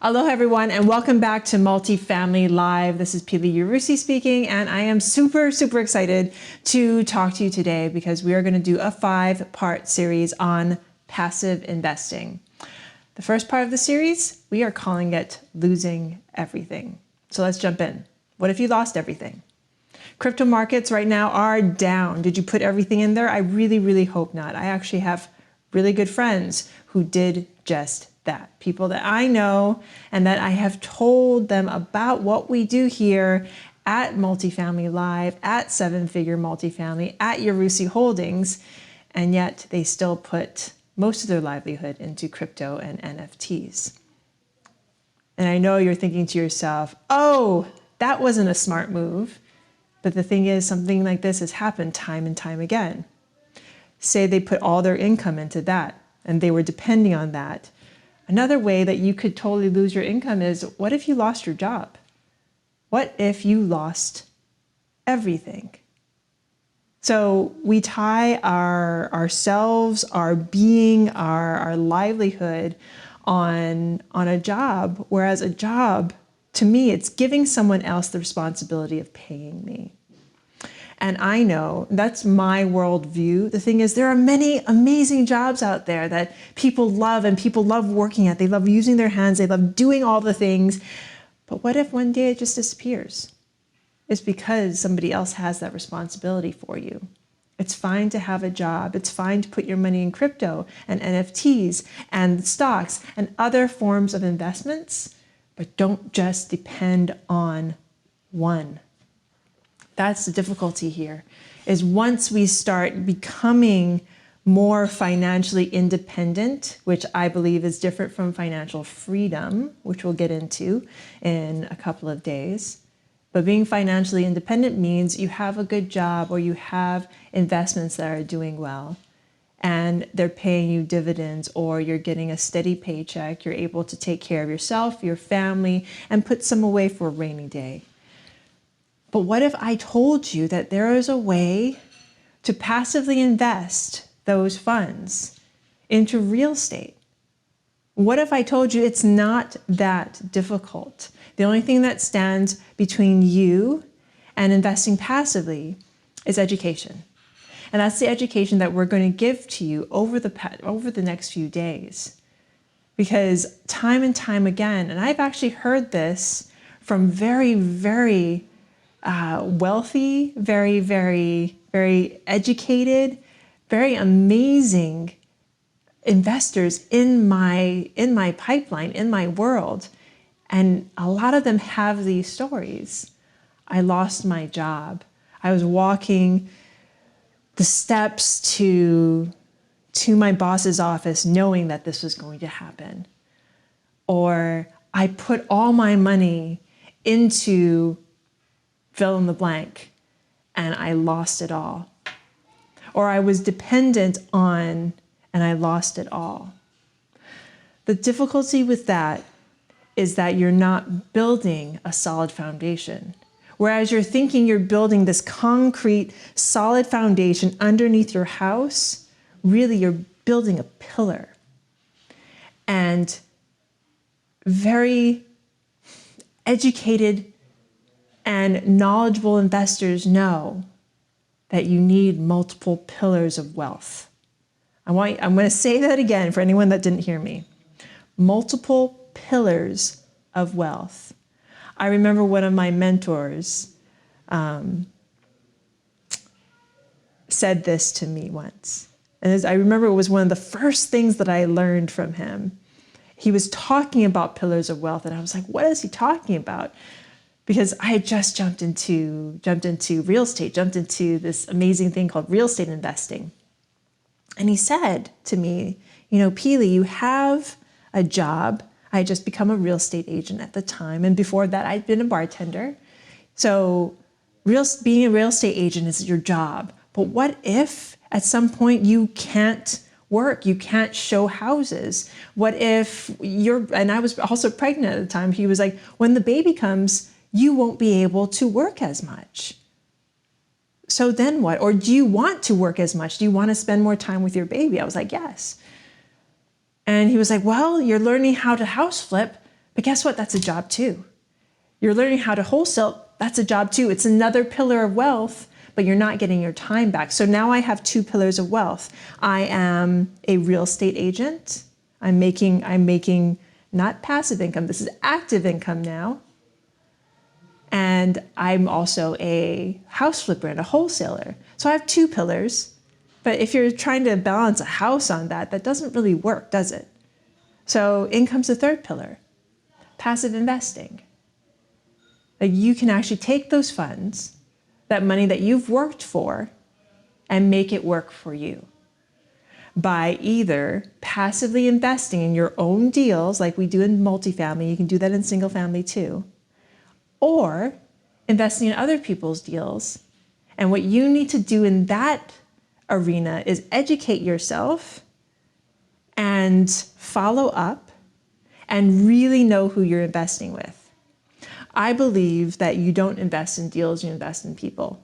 Aloha everyone, and welcome back to Multifamily Live. This is Pili Yarusi speaking, and I am super excited to talk to you today because we are going to do a 5-part series on passive investing. The first part of the series, we are calling it Losing Everything. So let's jump in. What if you lost everything? Crypto markets right now are down. Did you put everything in there? I really hope not. I actually have really good friends who did just that. People that I know and that I have told them about what we do here at Multifamily Live, at 7-Figure Multifamily, at Yarusi Holdings, and yet they still put most of their livelihood into crypto and NFTs. And I know you're thinking to yourself, oh, that wasn't a smart move. But the thing is, something like this has happened time and time again. Say they put all their income into that and they were depending on that. Another way that you could totally lose your income is, what if you lost your job? What if you lost everything? So we tie ourselves, our being, our livelihood on a job, whereas a job, to me, it's giving someone else the responsibility of paying me. And I know that's my worldview. The thing is, there are many amazing jobs out there that people love and people love working at. They love using their hands. They love doing all the things. But what if one day it just disappears? It's because somebody else has that responsibility for you. It's fine to have a job. It's fine to put your money in crypto and NFTs and stocks and other forms of investments, but don't just depend on one. That's the difficulty here, is once we start becoming more financially independent, which I believe is different from financial freedom, which we'll get into in a couple of days. But being financially independent means you have a good job or you have investments that are doing well and they're paying you dividends, or you're getting a steady paycheck. You're able to take care of yourself, your family, and put some away for a rainy day. But what if I told you that there is a way to passively invest those funds into real estate? What if I told you it's not that difficult? The only thing that stands between you and investing passively is education. And that's the education that we're going to give to you over the next few days. Because time and time again, and I've actually heard this from very wealthy, very educated, very amazing investors in my pipeline, in my world. And a lot of them have these stories. I lost my job. I was walking the steps to my boss's office knowing that this was going to happen. Or I put all my money into fill in the blank, and I lost it all. Or I was dependent on, and I lost it all. The difficulty with that is that you're not building a solid foundation. Whereas you're thinking you're building this concrete, solid foundation underneath your house, really you're building a pillar. And very educated and knowledgeable investors know that you need multiple pillars of wealth. I'm going to say that again for anyone that didn't hear me. Multiple pillars of wealth. I remember one of my mentors said this to me once. And I remember it was one of the first things that I learned from him. He was talking about pillars of wealth, and I was like, what is he talking about? Because I had just jumped into real estate, jumped into this amazing thing called real estate investing. And he said to me, Pili, you have a job. I had just become a real estate agent at the time. And before that, I'd been a bartender. So being a real estate agent is your job. But what if at some point you can't work, you can't show houses? What if and I was also pregnant at the time. He was like, when the baby comes, you won't be able to work as much. So then what? Or do you want to work as much? Do you want to spend more time with your baby? I was like, yes. And he was like, well, you're learning how to house flip, But guess what? That's a job too. You're learning how to wholesale. That's a job too. It's another pillar of wealth, but you're not getting your time back. So now I have two pillars of wealth. I am a real estate agent. I'm making not passive income. This is active income now. And I'm also a house flipper and a wholesaler. So I have two pillars. But if you're trying to balance a house on that, that doesn't really work, does it? So income's the third pillar. Passive investing. Like you can actually take those funds, that money that you've worked for, and make it work for you by either passively investing in your own deals like we do in multifamily, you can do that in single family too, or investing in other people's deals. And what you need to do in that arena is educate yourself and follow up and really know who you're investing with. I believe that you don't invest in deals, you invest in people.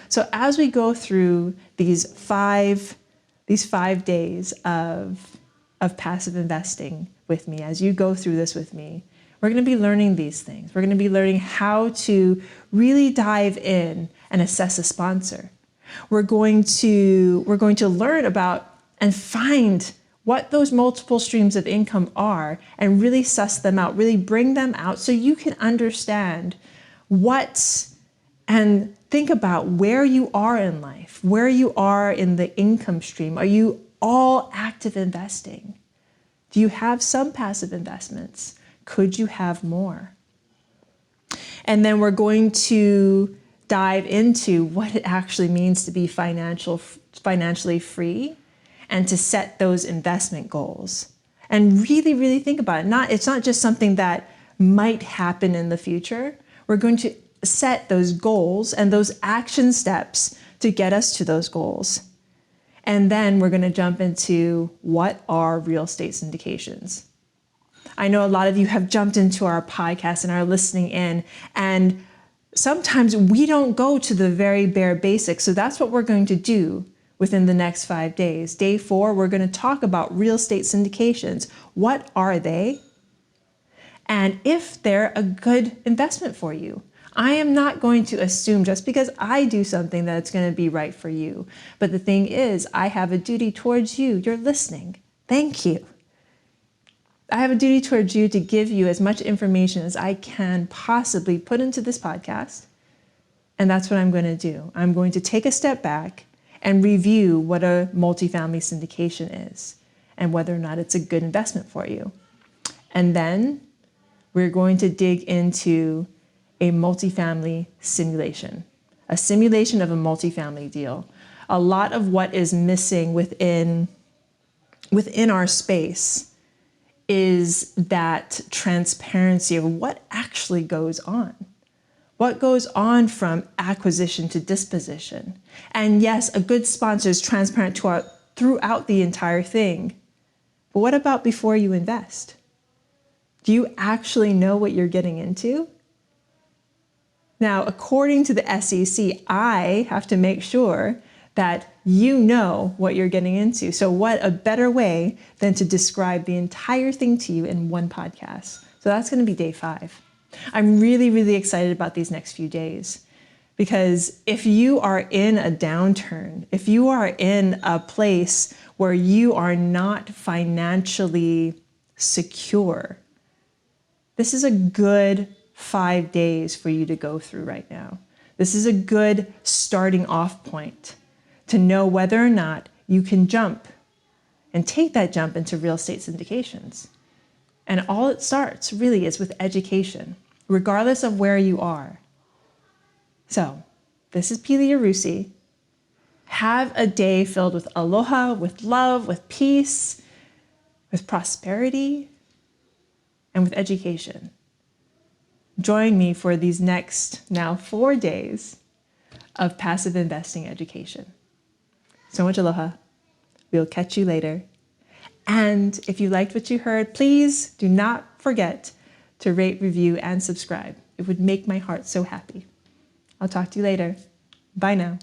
So as we go through these five days of passive investing with me, as you go through this with me, we're going to be learning these things. We're going to be learning how to really dive in and assess a sponsor. We're going to learn about and find what those multiple streams of income are and really suss them out, really bring them out so you can understand and think about where you are in life, where you are in the income stream. Are you all active investing? Do you have some passive investments? Could you have more? And then we're going to dive into what it actually means to be financially free and to set those investment goals and really, really think about it. It's not just something that might happen in the future. We're going to set those goals and those action steps to get us to those goals. And then we're going to jump into what are real estate syndications. I know a lot of you have jumped into our podcast and are listening in, and sometimes we don't go to the very bare basics. So that's what we're going to do within the next 5 days. Day 4, we're going to talk about real estate syndications. What are they? And if they're a good investment for you. I am not going to assume just because I do something that it's going to be right for you. But the thing is, I have a duty towards you. You're listening. Thank you. I have a duty towards you to give you as much information as I can possibly put into this podcast. And that's what I'm going to do. I'm going to take a step back and review what a multifamily syndication is and whether or not it's a good investment for you. And then we're going to dig into a multifamily simulation, a simulation of a multifamily deal. A lot of what is missing within our space is that transparency of what actually goes on. What goes on from acquisition to disposition. And yes, a good sponsor is transparent throughout the entire thing. But what about before you invest? Do you actually know what you're getting into? Now, according to the SEC, I have to make sure that you know what you're getting into. So what a better way than to describe the entire thing to you in one podcast. So that's going to be day 5. I'm really, really excited about these next few days because if you are in a downturn, if you are in a place where you are not financially secure, this is a good 5 days for you to go through right now. This is a good starting off point to know whether or not you can jump and take that jump into real estate syndications. And all it starts really is with education, regardless of where you are. So this is Pili Yarusi. Have a day filled with aloha, with love, with peace, with prosperity, and with education. Join me for these next now 4 days of passive investing education. So much aloha. We'll catch you later. And if you liked what you heard, please do not forget to rate, review, and subscribe. It would make my heart so happy. I'll talk to you later. Bye now.